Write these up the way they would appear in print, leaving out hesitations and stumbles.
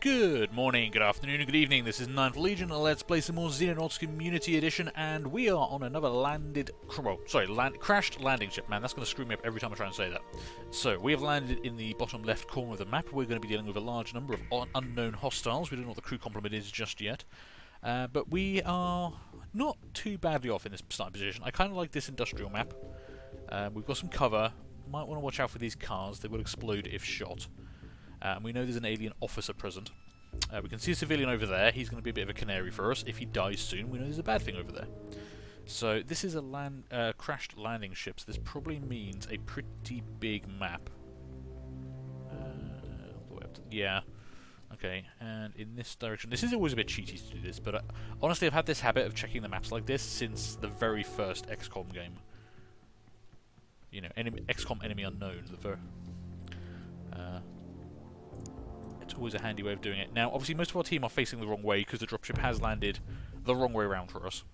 Good morning, good afternoon, and good evening. This is Ninth Legion. Let's play some more Xenonauts Community Edition, and we are on another crashed landing ship. Man, that's going to screw me up every time I try and say that. So, we have landed in the bottom left corner of the map. We're going to be dealing with a large number of unknown hostiles. We don't know what the crew complement is just yet. But we are not too badly off in this starting position. I kind of like this industrial map. We've got some cover. Might want to watch out for these cars. They will explode if shot. We know there's an alien officer present. We can see a civilian over there. He's going to be a bit of a canary for us. If he dies soon, we know there's a bad thing over there. So this is a crashed landing ship, so this probably means a pretty big map. All the way up to, yeah. Okay, and in this direction. This is always a bit cheaty to do this, but honestly I've had this habit of checking the maps like this since the very first XCOM game. You know, XCOM Enemy Unknown. It's always a handy way of doing it. Now, obviously, most of our team are facing the wrong way because the dropship has landed the wrong way around for us.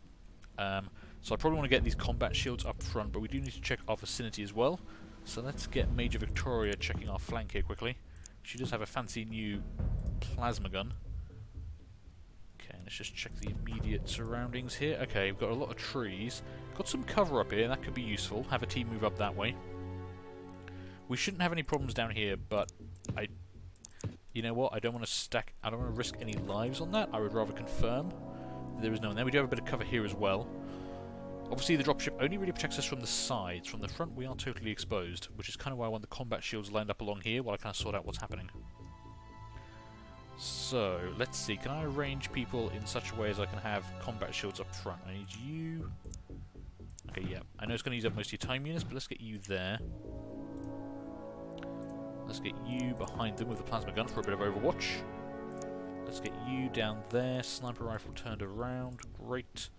So I probably want to get these combat shields up front, but we do need to check our vicinity as well. So let's get Major Victoria checking our flank here quickly. She does have a fancy new plasma gun. Okay, let's just check the immediate surroundings here. Okay, we've got a lot of trees. Got some cover up here, that could be useful. Have a team move up that way. We shouldn't have any problems down here, but you know what? I don't want to risk any lives on that. I would rather confirm that there is no one there. We do have a bit of cover here as well. Obviously, the dropship only really protects us from the sides. From the front, we are totally exposed, which is kind of why I want the combat shields lined up along here while I kind of sort out what's happening. So, let's see. Can I arrange people in such a way as I can have combat shields up front? I need you. Okay, yeah. I know it's going to use up most of your time units, but let's get you there. Let's get you behind them with the plasma gun for a bit of overwatch. Let's get you down there. Sniper rifle turned around. Great.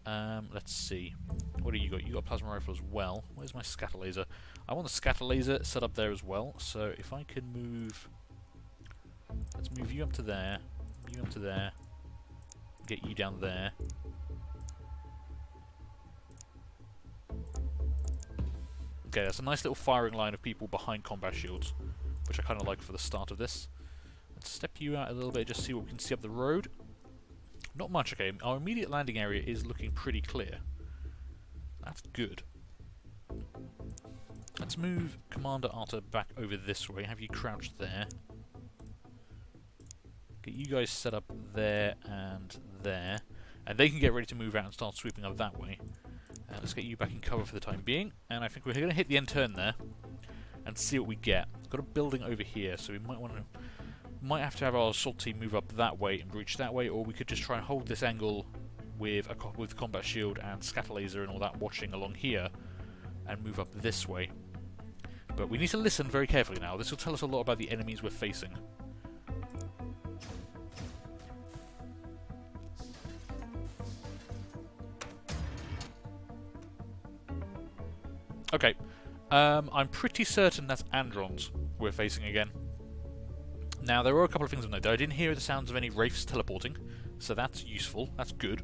Let's see. What do you got? You got a plasma rifle as well. Where's my scatter laser? I want the scatter laser set up there as well. So if I can move... Let's move you up to there. You up to there. Get you down there. Okay, that's a nice little firing line of people behind combat shields, which I kind of like for the start of this. Let's step you out a little bit, just see what we can see up the road. Not much, okay. Our immediate landing area is looking pretty clear. That's good. Let's move Commander Arthur back over this way, have you crouched there. Get you guys set up there, and they can get ready to move out and start sweeping up that way. Let's get you back in cover for the time being, and I think we're going to hit the end turn there and see what we get. We've got a building over here, so we might have to have our assault team move up that way and breach that way, or we could just try and hold this angle with combat shield and scatter laser and all that watching along here and move up this way. But we need to listen very carefully now. This will tell us a lot about the enemies we're facing. Okay, I'm pretty certain that's Androns we're facing again. Now, there were a couple of things of note though. I didn't hear the sounds of any wraiths teleporting, so that's useful, that's good.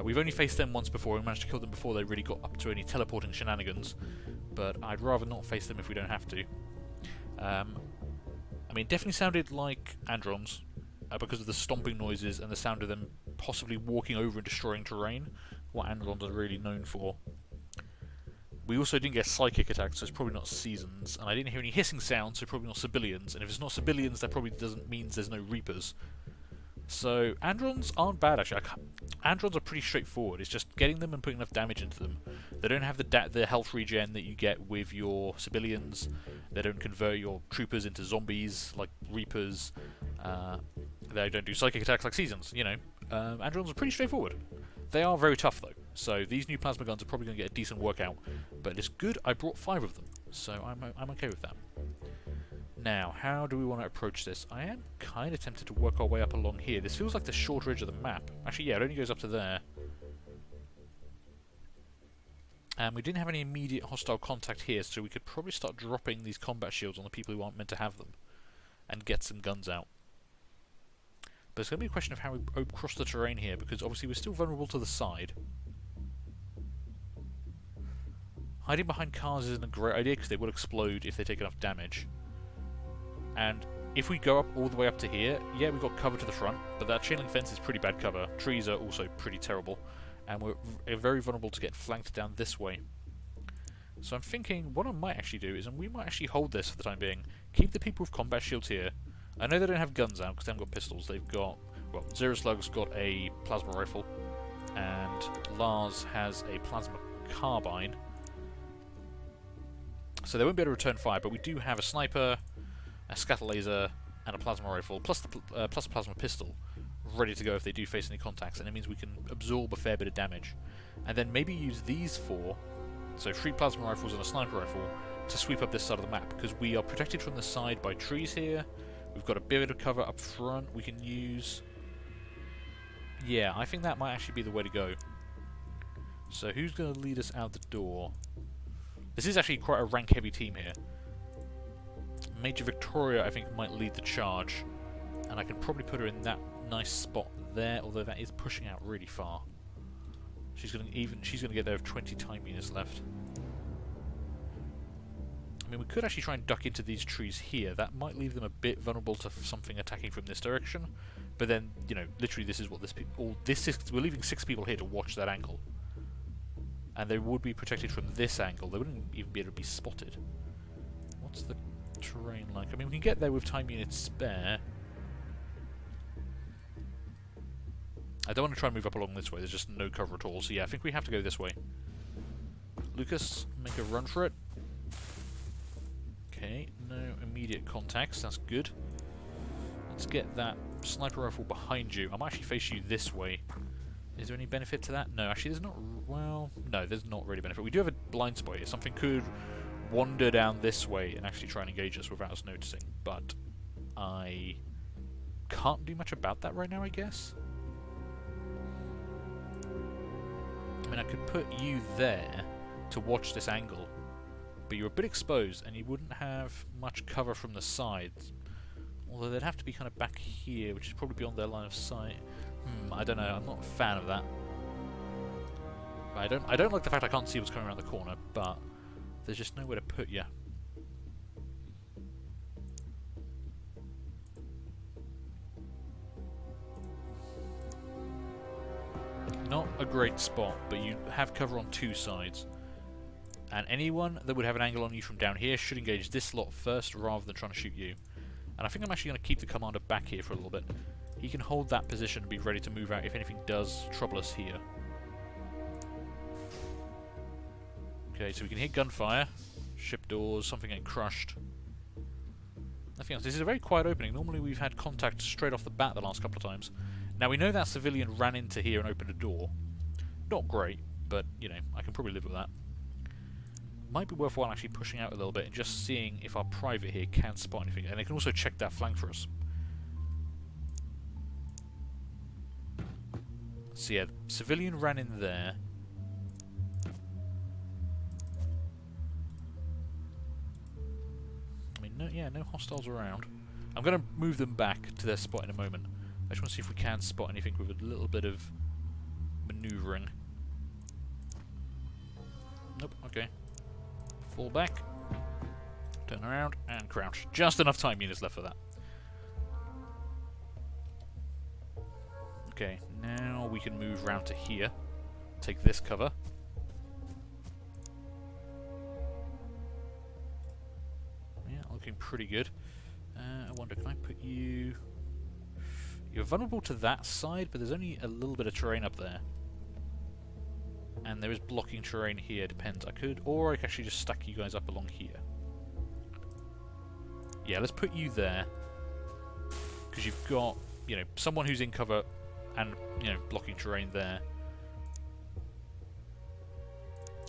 We've only faced them once before and managed to kill them before they really got up to any teleporting shenanigans, but I'd rather not face them if we don't have to. I mean, it definitely sounded like Androns, because of the stomping noises and the sound of them possibly walking over and destroying terrain, what Androns are really known for. We also didn't get psychic attacks, so it's probably not seasons. And I didn't hear any hissing sounds, so probably not civilians. And if it's not civilians, that probably doesn't mean there's no Reapers. So, Androns aren't bad, actually. Androns are pretty straightforward. It's just getting them and putting enough damage into them. They don't have the health regen that you get with your civilians. They don't convert your troopers into zombies like Reapers. They don't do psychic attacks like seasons, you know. Androns are pretty straightforward. They are very tough though, so these new plasma guns are probably going to get a decent workout, but it's good I brought 5 of them, so I'm okay with that. Now, how do we want to approach this? I am kind of tempted to work our way up along here. This feels like the shorter edge of the map. Actually, yeah, it only goes up to there. And we didn't have any immediate hostile contact here, so we could probably start dropping these combat shields on the people who aren't meant to have them, and get some guns out. But it's going to be a question of how we cross the terrain here, because obviously we're still vulnerable to the side. Hiding behind cars isn't a great idea, because they will explode if they take enough damage. And if we go up all the way up to here, yeah, we've got cover to the front, but that chain link fence is pretty bad cover. Trees are also pretty terrible, and we're very vulnerable to get flanked down this way. So I'm thinking what I might actually do is, and we might actually hold this for the time being, keep the people with combat shields here. I know they don't have guns out because they haven't got pistols. They've got, well, Zero Slug's got a plasma rifle, and Lars has a plasma carbine. So they won't be able to return fire, but we do have a sniper, a scatter laser, and a plasma rifle, plus a plasma pistol, ready to go if they do face any contacts, and it means we can absorb a fair bit of damage. And then maybe use these four, so 3 plasma rifles and a sniper rifle, to sweep up this side of the map, because we are protected from the side by trees here. We've got a bit of cover up front we can use. Yeah, I think that might actually be the way to go. So who's going to lead us out the door? This is actually quite a rank-heavy team here. Major Victoria, I think, might lead the charge, and I can probably put her in that nice spot there, although that is pushing out really far. She's going to get there with 20 time units left. I mean, we could actually try and duck into these trees here. That might leave them a bit vulnerable to something attacking from this direction. But then, you know, literally this is what we're leaving 6 people here to watch that angle. And they would be protected from this angle. They wouldn't even be able to be spotted. What's the terrain like? I mean, we can get there with time units spare. I don't want to try and move up along this way. There's just no cover at all. So yeah, I think we have to go this way. Lucas, make a run for it. Okay, no immediate contacts. That's good. Let's get that sniper rifle behind you. I might actually face you this way. Is there any benefit to that? No, actually there's not. Well, no, there's not really benefit. We do have a blind spot here. Something could wander down this way and actually try and engage us without us noticing. But I can't do much about that right now, I guess. I mean, I could put you there to watch this angle, but you're a bit exposed and you wouldn't have much cover from the sides. Although they'd have to be kind of back here, which is probably beyond their line of sight. I don't know, I'm not a fan of that. I don't like the fact I can't see what's coming around the corner, but there's just nowhere to put you. Not a great spot, but you have cover on 2 sides. And anyone that would have an angle on you from down here should engage this lot first rather than trying to shoot you. And I think I'm actually going to keep the commander back here for a little bit. He can hold that position and be ready to move out if anything does trouble us here. Okay, so we can hear gunfire, ship doors, something getting crushed. Nothing else. This is a very quiet opening. Normally we've had contact straight off the bat the last couple of times. Now we know that civilian ran into here and opened a door. Not great, but, you know, I can probably live with that. Might be worthwhile actually pushing out a little bit and just seeing if our private here can spot anything. And they can also check that flank for us. So yeah, civilian ran in there. I mean, no hostiles around. I'm going to move them back to their spot in a moment. I just want to see if we can spot anything with a little bit of manoeuvring. Nope, okay. Fall back, turn around, and crouch. Just enough time units left for that. Okay, now we can move round to here. Take this cover. Yeah, looking pretty good. I wonder, can I put you... You're vulnerable to that side, but there's only a little bit of terrain up there. And there is blocking terrain here, depends. I could, or I could actually just stack you guys up along here. Yeah, let's put you there. Because you've got, you know, someone who's in cover and, you know, blocking terrain there.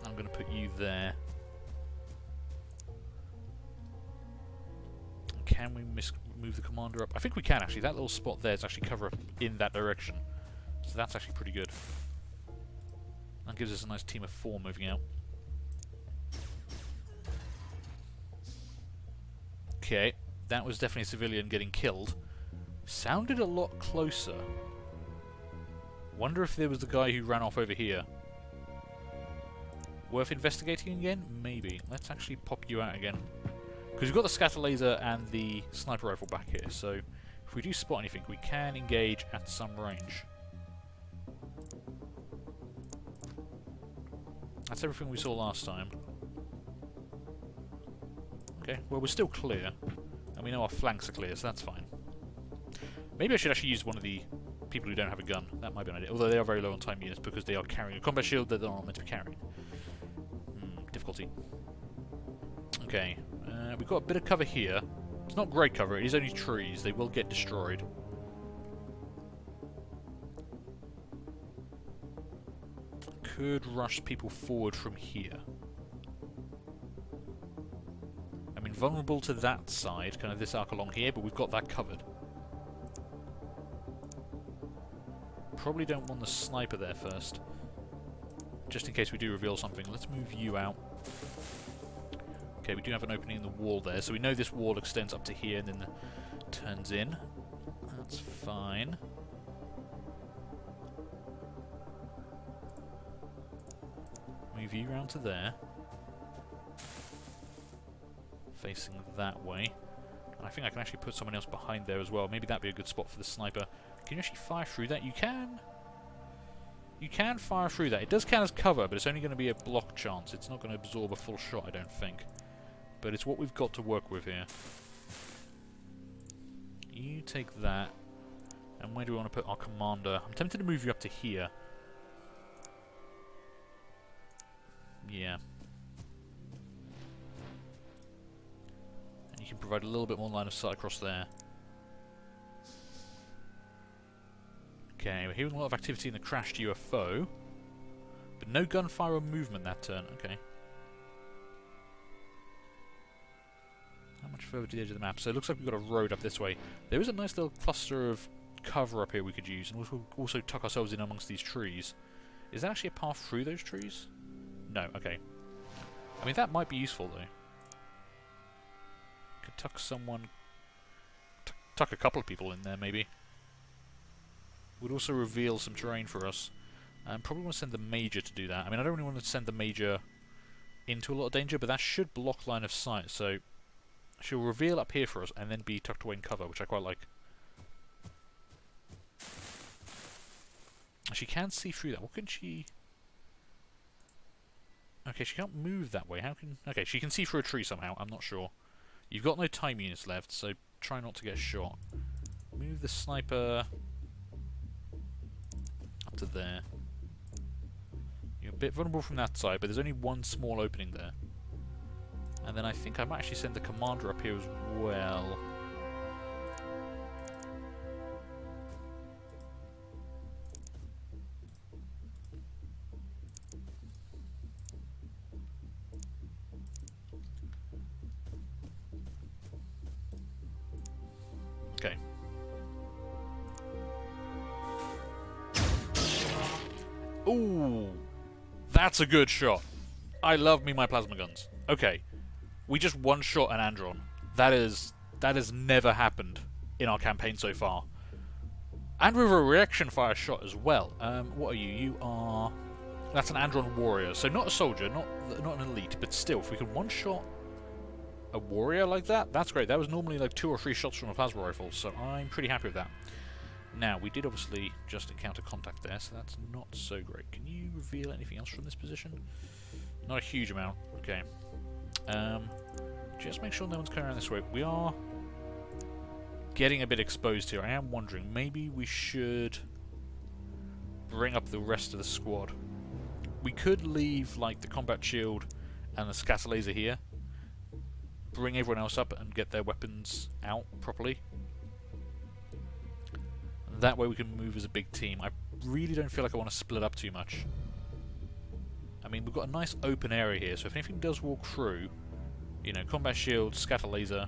I'm going to put you there. Can we move the commander up? I think we can, actually. That little spot there is actually cover up in that direction. So that's actually pretty good. That gives us a nice team of 4 moving out. Okay, that was definitely a civilian getting killed. Sounded a lot closer. Wonder if there was the guy who ran off over here. Worth investigating again? Maybe. Let's actually pop you out again. Because we've got the scatter laser and the sniper rifle back here, so if we do spot anything, we can engage at some range. That's everything we saw last time. Okay, well we're still clear, and we know our flanks are clear, so that's fine. Maybe I should actually use one of the people who don't have a gun. That might be an idea, although they are very low on time units because they are carrying a combat shield that they're not meant to be carrying. Difficulty. Okay, we've got a bit of cover here. It's not great cover, it is only trees. They will get destroyed. Could rush people forward from here. I mean, vulnerable to that side, kind of this arc along here, but we've got that covered. Probably don't want the sniper there first. Just in case we do reveal something. Let's move you out. Okay, we do have an opening in the wall there, so we know this wall extends up to here and then turns in. That's fine. Move you round to there. Facing that way. And I think I can actually put someone else behind there as well. Maybe that'd be a good spot for the sniper. Can you actually fire through that? You can. You can fire through that. It does count as cover, but it's only going to be a block chance. It's not going to absorb a full shot, I don't think. But it's what we've got to work with here. You take that. And where do we want to put our commander? I'm tempted to move you up to here. Yeah. And you can provide a little bit more line of sight across there. Okay, we're hearing a lot of activity in the crashed UFO. But no gunfire or movement that turn. Okay. How much further to the edge of the map? So it looks like we've got a road up this way. There is a nice little cluster of cover up here we could use, and also tuck ourselves in amongst these trees. Is that actually a path through those trees? No, okay. I mean, that might be useful, though. Could tuck someone... tuck a couple of people in there, maybe. Would also reveal some terrain for us. Probably want to send the Major to do that. I mean, I don't really want to send the Major into a lot of danger, but that should block line of sight, so... she'll reveal up here for us, and then be tucked away in cover, which I quite like. She can see through that. What can she... okay, she can't move that way. How can... okay, she can see through a tree somehow. I'm not sure. You've got no time units left, so try not to get shot. Move the sniper... up to there. You're a bit vulnerable from that side, but there's only one small opening there. And then I think I might actually send the commander up here as well. Okay. Ooh! That's a good shot. I love me my plasma guns. Okay. We just one-shot an Andron. That has never happened in our campaign so far. And with a reaction fire shot as well. What are you? You are... that's an Andron warrior. So not a soldier, not an elite, but still, if we can one-shot a warrior like that, that's great. That was normally like 2 or 3 shots from a plasma rifle, so I'm pretty happy with that. Now, we did obviously just encounter contact there, so that's not so great. Can you reveal anything else from this position? Not a huge amount. Okay. Just make sure no one's coming around this way. We are getting a bit exposed here. I am wondering, maybe we should bring up the rest of the squad. We could leave, like, the combat shield and the scatter laser here. Bring everyone else up and get their weapons out properly. And that way we can move as a big team. I really don't feel like I want to split up too much. I mean, we've got a nice open area here, so if anything does walk through, you know, combat shield, scatter laser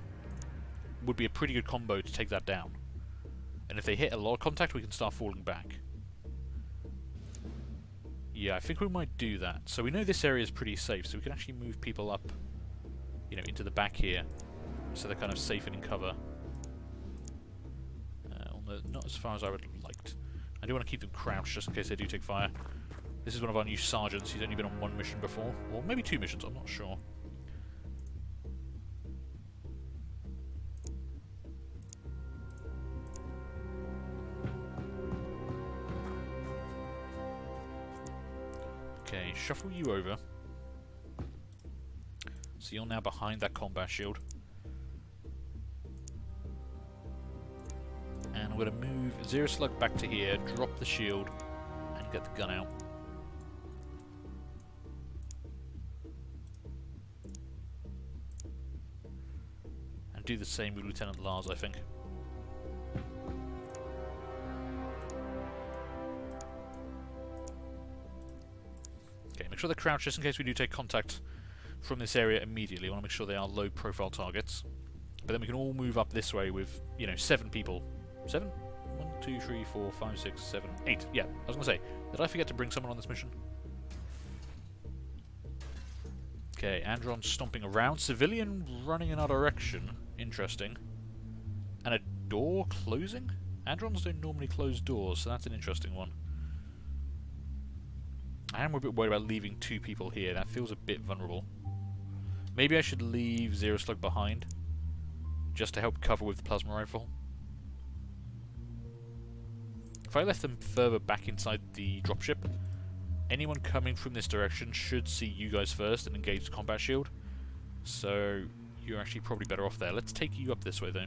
would be a pretty good combo to take that down. And if they hit a lot of contact, we can start falling back. Yeah, I think we might do that. So we know this area is pretty safe, so we can actually move people up, you know, into the back here, so they're kind of safe and in cover. Not as far as I would have liked. I do want to keep them crouched just in case they do take fire. This is one of our new sergeants. He's only been on 1 mission before. Or maybe 2 missions, I'm not sure. Okay, shuffle you over. So you're now behind that combat shield. And I'm going to move Zero Slug back to here, drop the shield, and get the gun out. And do the same with Lieutenant Lars, I think. Okay, make sure they're crouched just in case we do take contact from this area immediately. I want to make sure they are low-profile targets. But then we can all move up this way with, you know, 7 people. 7? 1, 2, 3, 4, 5, 6, 7, 8. Yeah, I was going to say, did I forget to bring someone on this mission? Okay, Andron stomping around. Civilian running in our direction. Interesting. And a door closing? Androns don't normally close doors, so that's an interesting one. I am a bit worried about leaving 2 people here. That feels a bit vulnerable. Maybe I should leave Zero Slug behind, just to help cover with the plasma rifle. If I left them further back inside the dropship, anyone coming from this direction should see you guys first and engage the combat shield. So you're actually probably better off there. Let's take you up this way though.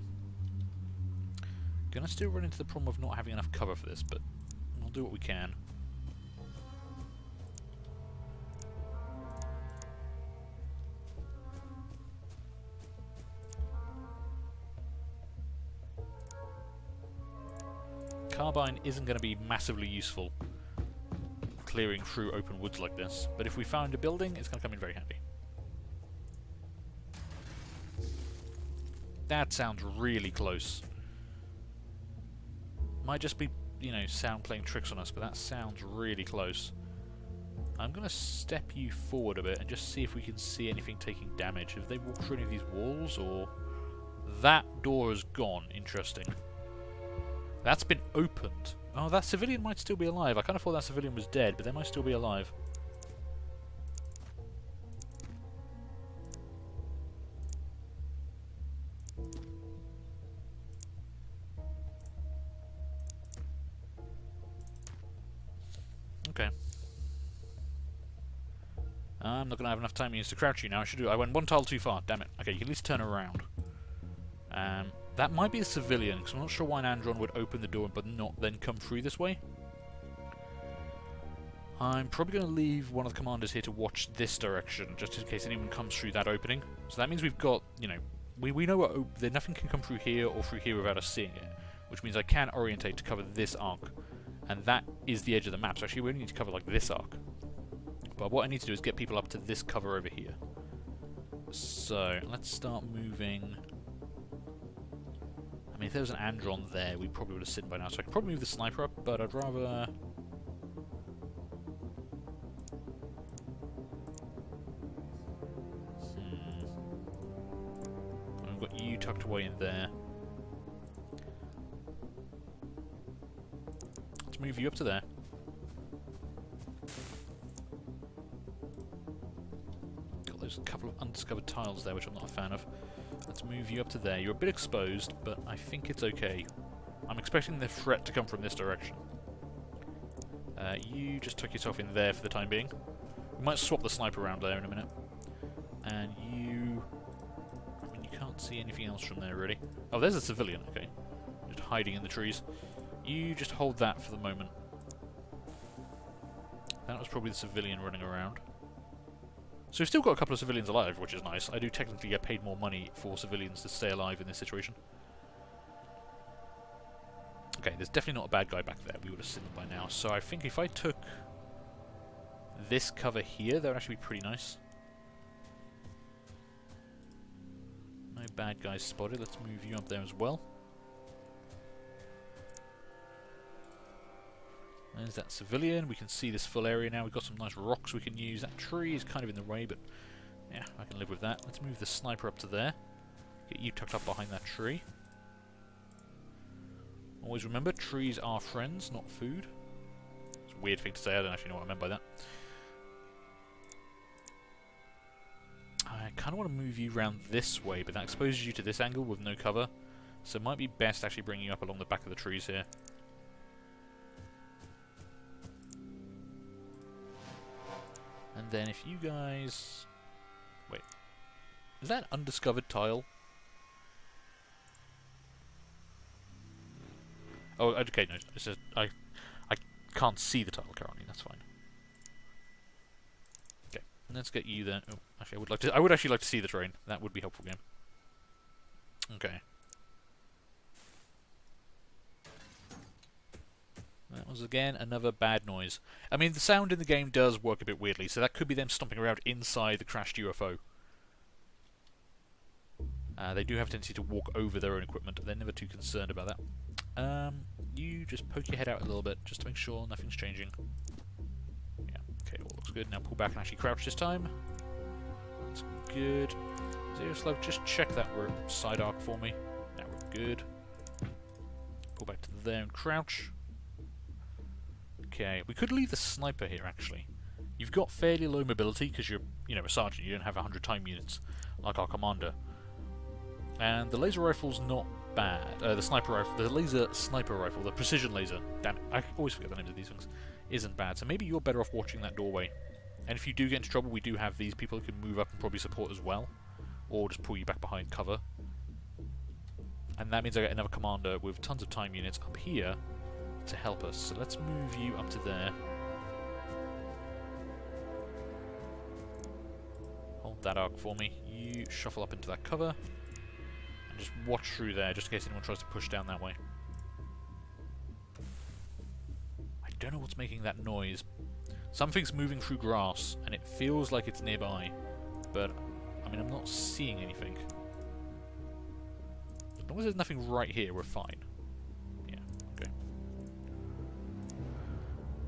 Gonna still run into the problem of not having enough cover for this, but we'll do what we can. Carbine isn't going to be massively useful clearing through open woods like this, but if we found a building, it's going to come in very handy. That sounds really close. Might just be, you know, sound playing tricks on us, but that sounds really close. I'm going to step you forward a bit and just see if we can see anything taking damage. Have they walked through any of these walls, or... That door is gone. Interesting. That's been opened. Oh, that civilian might still be alive. I kind of thought that civilian was dead, but they might still be alive. Okay. I'm not going to have enough time to use to crouch you now. I went 1 tile too far. Damn it. Okay, you can at least turn around. That might be a civilian, because I'm not sure why an Andron would open the door but not then come through this way. I'm probably going to leave one of the commanders here to watch this direction, just in case anyone comes through that opening. So that means we've got, you know, we know that nothing can come through here or through here without us seeing it, which means I can orientate to cover this arc. And that is the edge of the map, so actually we only need to cover like this arc. But what I need to do is get people up to this cover over here. So, let's start moving... I mean, if there was an Andron there, we probably would have seen by now. So I could probably move the sniper up, but I'd rather... We've got you tucked away in there. Let's move you up to there. Got those couple of undiscovered tiles there, which I'm not a fan of. Let's move you up to there. You're a bit exposed, but I think it's okay. I'm expecting the threat to come from this direction. You just tuck yourself in there for the time being. We might swap the sniper around there in a minute. And you... I mean, you can't see anything else from there, really. Oh, there's a civilian, okay. Just hiding in the trees. You just hold that for the moment. That was probably the civilian running around. So we've still got a couple of civilians alive, which is nice. I do technically get paid more money for civilians to stay alive in this situation. Okay, there's definitely not a bad guy back there. We would have seen them by now. So I think if I took this cover here, that would actually be pretty nice. No bad guys spotted. Let's move you up there as well. There's that civilian. We can see this full area now. We've got some nice rocks we can use. That tree is kind of in the way, but yeah, I can live with that. Let's move the sniper up to there. Get you tucked up behind that tree. Always remember, trees are friends, not food. It's a weird thing to say. I don't actually know what I meant by that. I kind of want to move you around this way, but that exposes you to this angle with no cover. So it might be best actually bringing you up along the back of the trees here. And then if you guys... Wait. Is that an undiscovered tile? Oh, okay, no. It's just, I can't see the tile currently, that's fine. Okay, let's get you there. Oh, actually, I would actually like to see the terrain. That would be helpful, game. Okay. That was, again, another bad noise. I mean, the sound in the game does work a bit weirdly, so that could be them stomping around inside the crashed UFO. They do have a tendency to walk over their own equipment. They're never too concerned about that. You just poke your head out a little bit, just to make sure nothing's changing. Yeah, okay, all looks good. Now pull back and actually crouch this time. That's good. Zero Slug, just check that side arc for me. Now we're good. Pull back to there and crouch. Okay, we could leave the sniper here, actually. You've got fairly low mobility, because you're, a sergeant. You don't have 100 time units, like our commander. And the laser rifle's not bad. The sniper rifle, the laser sniper rifle, the precision laser, damn it, I always forget the names of these things, isn't bad. So maybe you're better off watching that doorway. And if you do get into trouble, we do have these people who can move up and probably support as well. Or just pull you back behind cover. And that means I get another commander with tons of time units up here to help us. So let's move you up to there. Hold that arc for me. You shuffle up into that cover. And just watch through there, just in case anyone tries to push down that way. I don't know what's making that noise. Something's moving through grass, and it feels like it's nearby. But, I mean, I'm not seeing anything. As long as there's nothing right here, we're fine. Yeah, okay.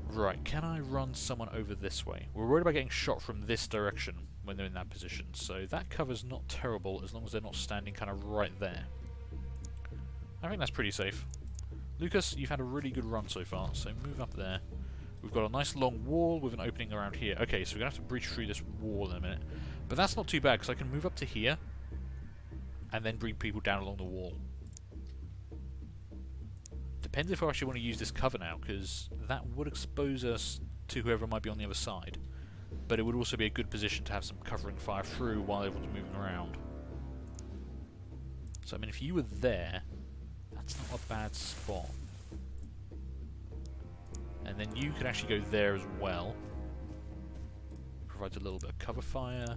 Right, can I run someone over this way? We're worried about getting shot from this direction when they're in that position, so that cover's not terrible as long as they're not standing kind of right there. I think that's pretty safe. Lucas, you've had a really good run so far, so move up there. We've got a nice long wall with an opening around here. Okay, so we're going to have to breach through this wall in a minute. But that's not too bad, because I can move up to here and then bring people down along the wall. Depends if I actually want to use this cover now, because that would expose us to whoever might be on the other side. But it would also be a good position to have some covering fire through while everyone's moving around. So, I mean, if you were there, that's not a bad spot. And then you could actually go there as well. Provides a little bit of cover fire.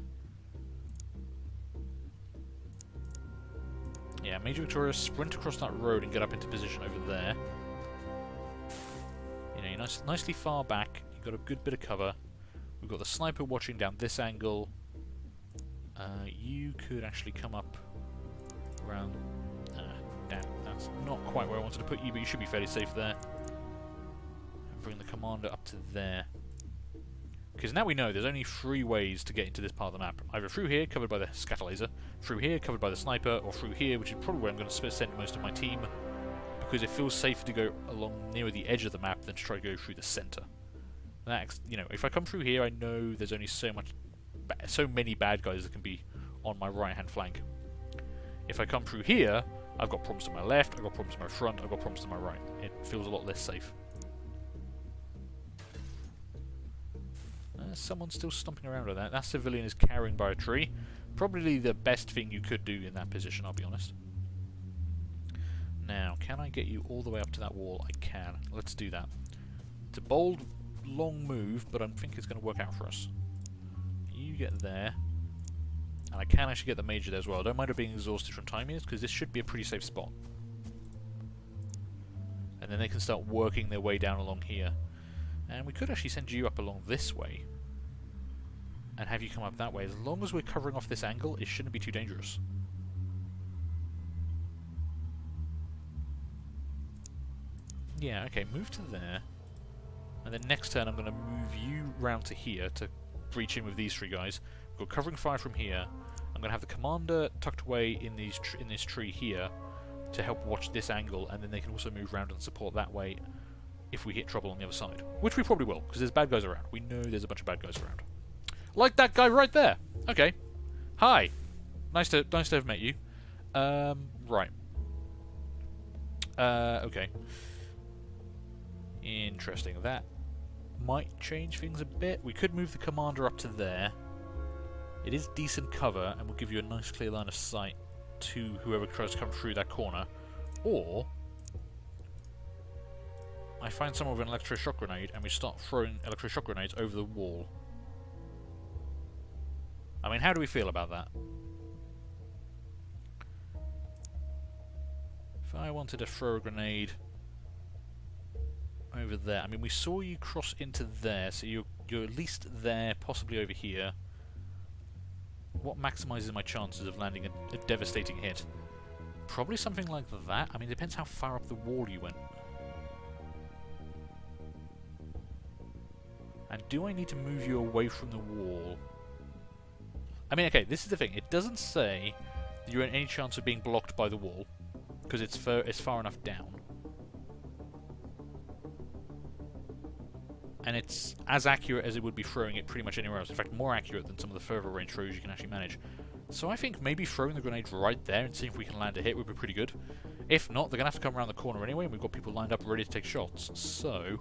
Yeah, Major Victoria, sprint across that road and get up into position over there. You know, you're nicely far back. You've got a good bit of cover. We've got the sniper watching down this angle. You could actually come up around... damn, that's not quite where I wanted to put you, but you should be fairly safe there. And bring the commander up to there. Because now we know there's only 3 ways to get into this part of the map. Either through here, covered by the scatter laser, through here, covered by the sniper, or through here, which is probably where I'm going to send most of my team, because it feels safer to go along near the edge of the map than to try to go through the center. That, you know, if I come through here, I know there's only so many bad guys that can be on my right-hand flank. If I come through here, I've got problems to my left, I've got problems to my front, I've got problems to my right. It feels a lot less safe. Someone's still stomping around on that. That civilian is carrying by a tree. Probably the best thing you could do in that position, I'll be honest. Now, can I get you all the way up to that wall? I can. Let's do that. It's a bold, long move, but I think it's going to work out for us. You get there. And I can actually get the major there as well. I don't mind it being exhausted from time units, because this should be a pretty safe spot. And then they can start working their way down along here. And we could actually send you up along this way. And have you come up that way. As long as we're covering off this angle, it shouldn't be too dangerous. Yeah, okay, move to there. And then next turn I'm going to move you round to here to breach in with these 3 guys. We've got covering fire from here. I'm going to have the commander tucked away in this tree here to help watch this angle, and then they can also move around and support that way if we hit trouble on the other side. Which we probably will, because there's bad guys around. We know there's a bunch of bad guys around. Like that guy right there. Okay. Hi. Nice to have met you. Right. Okay. Interesting. That might change things a bit. We could move the commander up to there. It is decent cover and will give you a nice clear line of sight to whoever tries to come through that corner. Or I find someone with an electroshock grenade and we start throwing electroshock grenades over the wall. I mean, how do we feel about that? If I wanted to throw a grenade over there, I mean, we saw you cross into there, so you're at least there, possibly over here. What maximises my chances of landing a devastating hit? Probably something like that. I mean, it depends how far up the wall you went. And do I need to move you away from the wall? I mean, okay, this is the thing. It doesn't say that you're in any chance of being blocked by the wall, because it's far enough down. And it's as accurate as it would be throwing it pretty much anywhere else. In fact, more accurate than some of the further range throws you can actually manage. So I think maybe throwing the grenade right there and seeing if we can land a hit would be pretty good. If not, they're going to have to come around the corner anyway, and we've got people lined up ready to take shots. So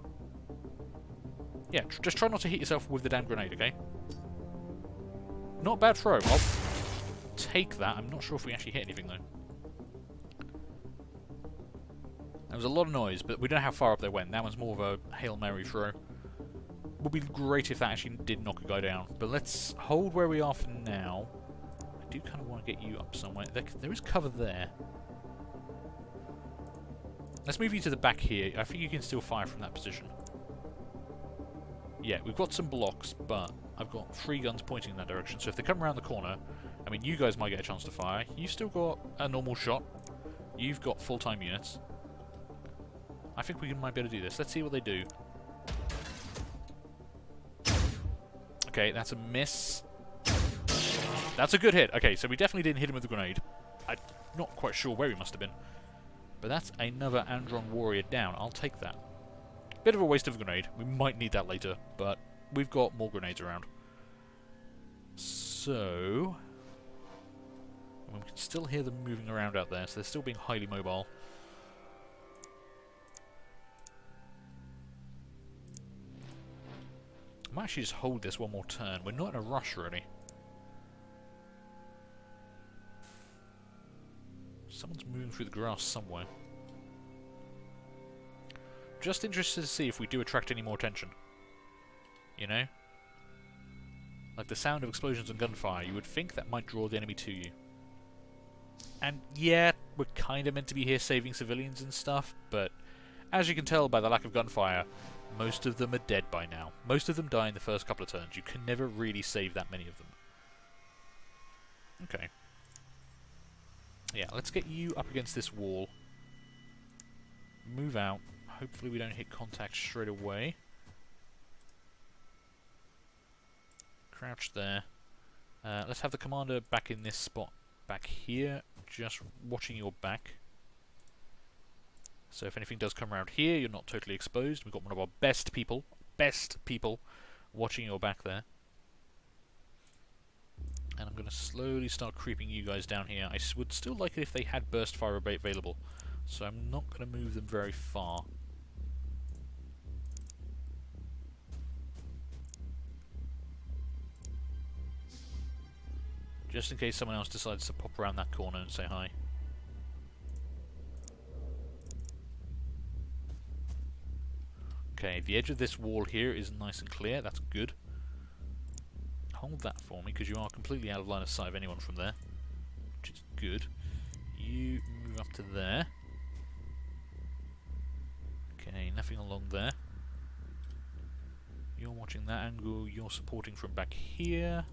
yeah, just try not to hit yourself with the damn grenade, okay? Not a bad throw. I'll take that. I'm not sure if we actually hit anything, though. There was a lot of noise, but we don't know how far up they went. That one's more of a Hail Mary throw. Would be great if that actually did knock a guy down. But let's hold where we are for now. I do kind of want to get you up somewhere. There is cover there. Let's move you to the back here. I think you can still fire from that position. Yeah, we've got some blocks, but I've got 3 guns pointing in that direction. So if they come around the corner, I mean, you guys might get a chance to fire. You've still got a normal shot. You've got full-time units. I think we might be able to do this. Let's see what they do. Okay, that's a miss. That's a good hit. Okay, so we definitely didn't hit him with the grenade. I'm not quite sure where he must have been. But that's another Andron warrior down. I'll take that. Bit of a waste of a grenade. We might need that later, but we've got more grenades around. So we can still hear them moving around out there, so they're still being highly mobile. I might actually just hold this one more turn. We're not in a rush, really. Someone's moving through the grass somewhere. Just interested to see if we do attract any more attention. You know? Like the sound of explosions and gunfire, you would think that might draw the enemy to you. And yeah, we're kind of meant to be here saving civilians and stuff, but as you can tell by the lack of gunfire, most of them are dead by now. Most of them die in the first couple of turns. You can never really save that many of them. Okay. Yeah, let's get you up against this wall. Move out. Hopefully we don't hit contact straight away. Crouch there. Let's have the commander back in this spot. Back here. Just watching your back. So if anything does come around here, you're not totally exposed. We've got one of our best people watching your back there. And I'm going to slowly start creeping you guys down here. I would still like it if they had burst fire available, so I'm not going to move them very far. Just in case someone else decides to pop around that corner and say hi. Okay, the edge of this wall here is nice and clear. That's good. Hold that for me, because you are completely out of line of sight of anyone from there, which is good. You move up to there. Okay, nothing along there. You're watching that angle. You're supporting from back here.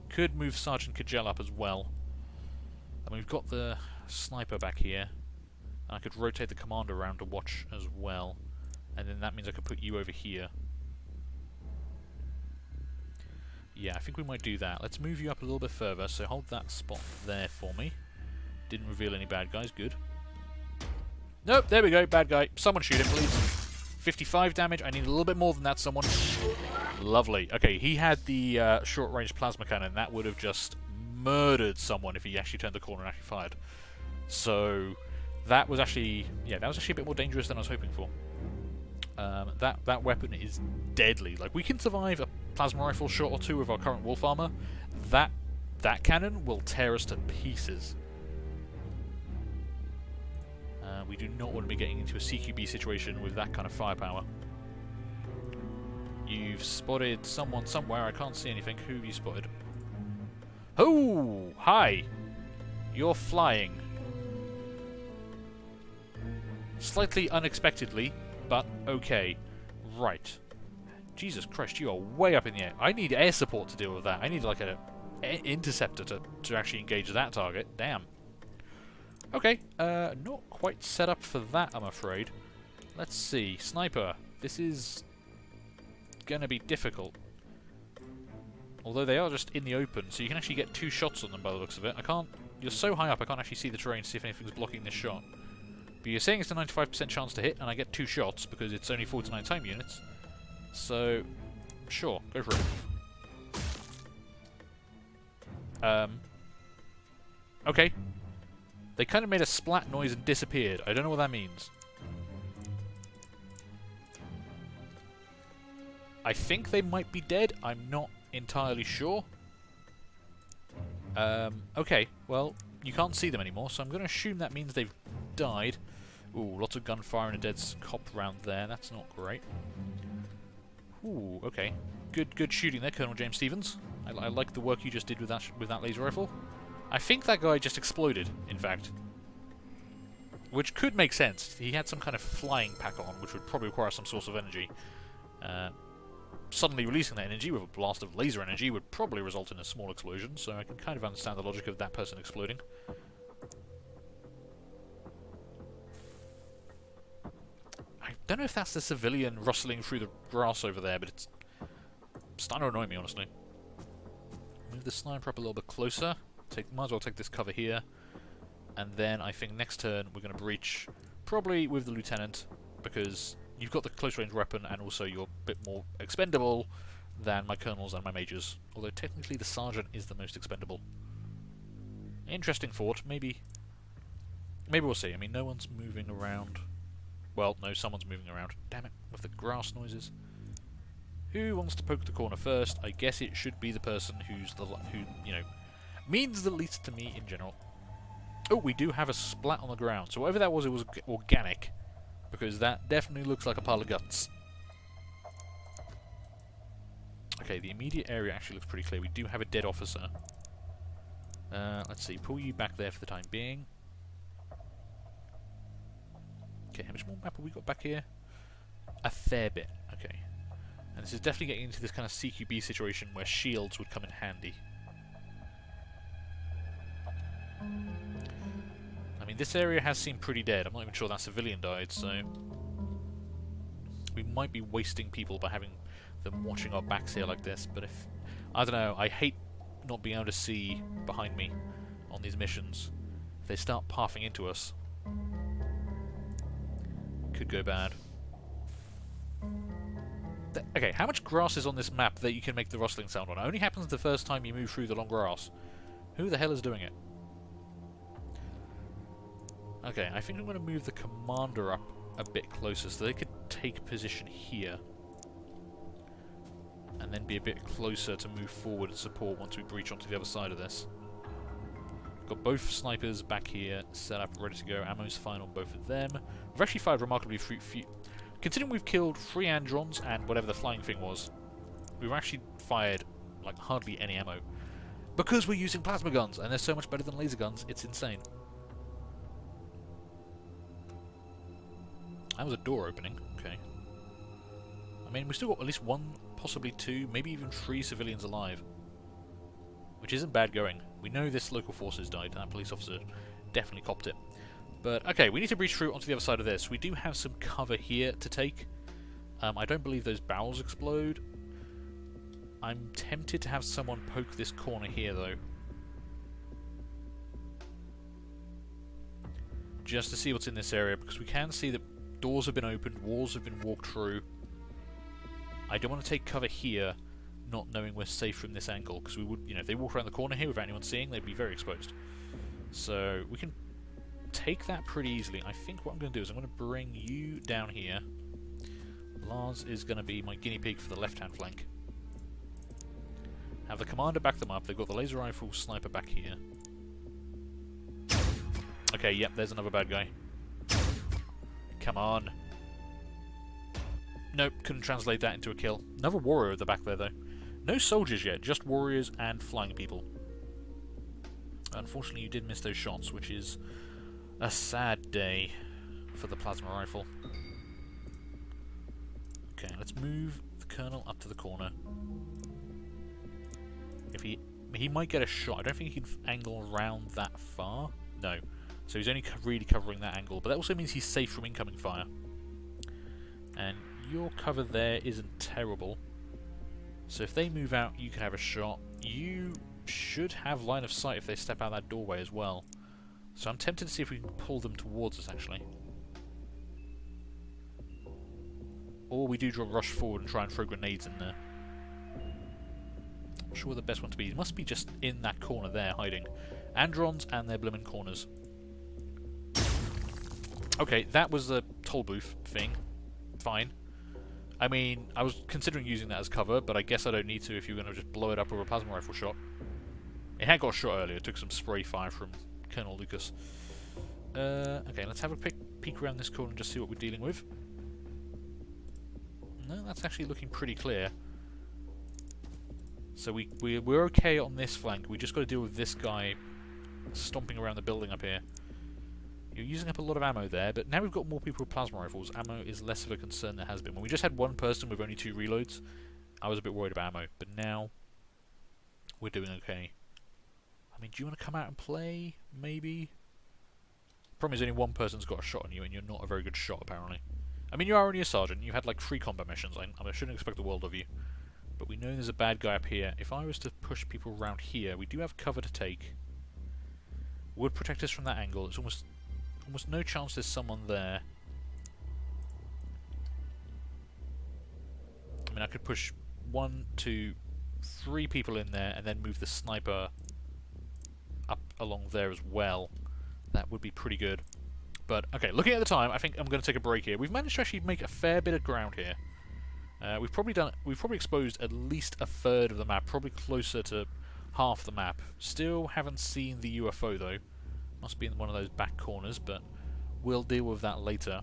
Could move Sergeant Kajel up as well. And we've got the sniper back here. And I could rotate the commander around to watch as well. And then that means I could put you over here. Yeah, I think we might do that. Let's move you up a little bit further, so hold that spot there for me. Didn't reveal any bad guys, good. Nope, there we go, bad guy. Someone shoot him, please. 55 damage, I need a little bit more than that, someone. Lovely. Okay, he had the short-range plasma cannon. That would have just murdered someone if he actually turned the corner and actually fired. So, that was actually, yeah, that was actually a bit more dangerous than I was hoping for. That weapon is deadly. Like, we can survive a plasma rifle shot or two with our current wolf armor. That cannon will tear us to pieces. We do not want to be getting into a CQB situation with that kind of firepower. You've spotted someone somewhere. I can't see anything. Who have you spotted? Oh, hi. You're flying. Slightly unexpectedly, but okay. Right. Jesus Christ, you are way up in the air. I need air support to deal with that. I need like an interceptor to actually engage that target. Damn. Okay, not quite set up for that, I'm afraid. Let's see. Sniper. This is gonna be difficult. Although they are just in the open, so you can actually get 2 shots on them by the looks of it. I can't... You're so high up, I can't actually see the terrain to see if anything's blocking this shot. But you're saying it's a 95% chance to hit, and I get 2 shots because it's only 49 time units. So, sure, go for it. Okay. They kind of made a splat noise and disappeared. I don't know what that means. I think they might be dead. I'm not entirely sure. Okay, well, you can't see them anymore, so I'm going to assume that means they've died. Ooh, lots of gunfire and a dead cop round there. That's not great. Ooh, okay. Good shooting there, Colonel James Stevens. I like the work you just did with that laser rifle. I think that guy just exploded, in fact. Which could make sense. He had some kind of flying pack on, which would probably require some source of energy. Suddenly releasing that energy with a blast of laser energy would probably result in a small explosion, so I can kind of understand the logic of that person exploding. I don't know if that's the civilian rustling through the grass over there, but it's starting to annoy me, honestly. Move the sniper up a little bit closer. Might as well take this cover here. And then I think next turn we're going to breach, probably with the lieutenant, because you've got the close-range weapon and also you're a bit more expendable than my colonels and my majors. Although technically the sergeant is the most expendable. Interesting thought. Maybe we'll see. I mean, no one's moving around. Well, no, someone's moving around. Damn it, with the grass noises. Who wants to poke the corner first? I guess it should be the person who you know, means the least to me in general. Oh, we do have a splat on the ground. So whatever that was, it was organic. Because that definitely looks like a pile of guts. Okay, the immediate area actually looks pretty clear. We do have a dead officer. Let's see, pull you back there for the time being. Okay, how much more map have we got back here? A fair bit, okay. And this is definitely getting into this kind of CQB situation where shields would come in handy. I mean, this area has seemed pretty dead. I'm not even sure that civilian died, so we might be wasting people by having them watching our backs here like this. But if... I don't know, I hate not being able to see behind me on these missions. If they start pathing into us, could go bad. Okay, how much grass is on this map that you can make the rustling sound on? It only happens the first time you move through the long grass. Who the hell is doing it? Okay, I think I'm going to move the commander up a bit closer so they could take position here. And then be a bit closer to move forward and support once we breach onto the other side of this. Got both snipers back here, set up, ready to go. Ammo's fine on both of them. We've actually fired remarkably few... Considering we've killed 3 Androns and whatever the flying thing was, we've actually fired like hardly any ammo. Because we're using plasma guns, and they're so much better than laser guns, it's insane. That was a door opening, okay. I mean, we've still got at least 1, possibly 2, maybe even 3 civilians alive. Which isn't bad going. We know this local force has died, and that police officer definitely copped it. But, okay, we need to breach through onto the other side of this. We do have some cover here to take. I don't believe those barrels explode. I'm tempted to have someone poke this corner here, though. Just to see what's in this area, because we can see that doors have been opened, walls have been walked through. I don't want to take cover here, not knowing we're safe from this angle, because we would, you know, if they walk around the corner here without anyone seeing, they'd be very exposed. So, we can take that pretty easily. I think what I'm going to do is I'm going to bring you down here. Lars is going to be my guinea pig for the left-hand flank. Have the commander back them up. They've got the laser rifle sniper back here. Okay, yep, there's another bad guy. Come on. Nope, couldn't translate that into a kill. Another warrior at the back there, though. No soldiers yet, just warriors and flying people. Unfortunately, you did miss those shots, which is a sad day for the plasma rifle. Okay, let's move the colonel up to the corner. If he might get a shot. I don't think he can angle around that far. No. So he's only really covering that angle, but that also means he's safe from incoming fire. And your cover there isn't terrible. So if they move out, you can have a shot. You should have line of sight if they step out that doorway as well. So I'm tempted to see if we can pull them towards us, actually. Or we do rush forward and try and throw grenades in there. Not sure what the best one to be. It must be just in that corner there, hiding. Androns and their blooming corners. Okay, that was the toll booth thing. Fine. I mean, I was considering using that as cover, but I guess I don't need to if you're going to just blow it up with a plasma rifle shot. It had got shot earlier. It took some spray fire from Colonel Lucas. Okay, let's have a peek around this corner and just see what we're dealing with. No, that's actually looking pretty clear. So we're okay on this flank. We just got to deal with this guy stomping around the building up here. You're using up a lot of ammo there, but now we've got more people with plasma rifles. Ammo is less of a concern than it has been. When we just had one person with only 2 reloads, I was a bit worried about ammo. But now, we're doing okay. I mean, do you want to come out and play? Maybe? Problem is only one person's got a shot on you, and you're not a very good shot, apparently. I mean, you're already a sergeant. You had like 3 combat missions. I shouldn't expect the world of you. But we know there's a bad guy up here. If I was to push people around here, we do have cover to take. Would protect us from that angle. It's almost no chance there's someone there. I mean, I could push 1, 2, 3 people in there and then move the sniper up along there as well. That would be pretty good. But, okay, looking at the time, I think I'm going to take a break here. We've managed to actually make a fair bit of ground here. We've probably exposed at least a third of the map, probably closer to half the map. Still haven't seen the UFO, though. Must be in one of those back corners, but we'll deal with that later.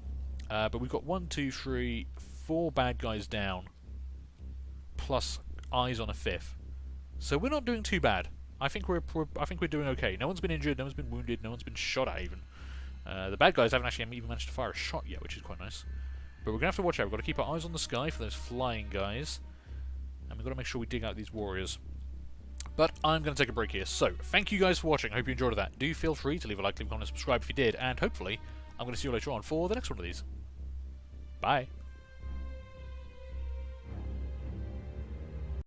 But we've got 1, 2, 3, 4 bad guys down, plus eyes on a 5th. So we're not doing too bad. I think we're doing okay. No one's been injured, no one's been wounded, no one's been shot at even. The bad guys haven't actually even managed to fire a shot yet, which is quite nice. But we're gonna have to watch out. We've got to keep our eyes on the sky for those flying guys, and we've got to make sure we dig out these warriors. But I'm going to take a break here. So, thank you guys for watching. I hope you enjoyed that. Do feel free to leave a like, leave a comment, and subscribe if you did. And hopefully, I'm going to see you later on for the next one of these. Bye.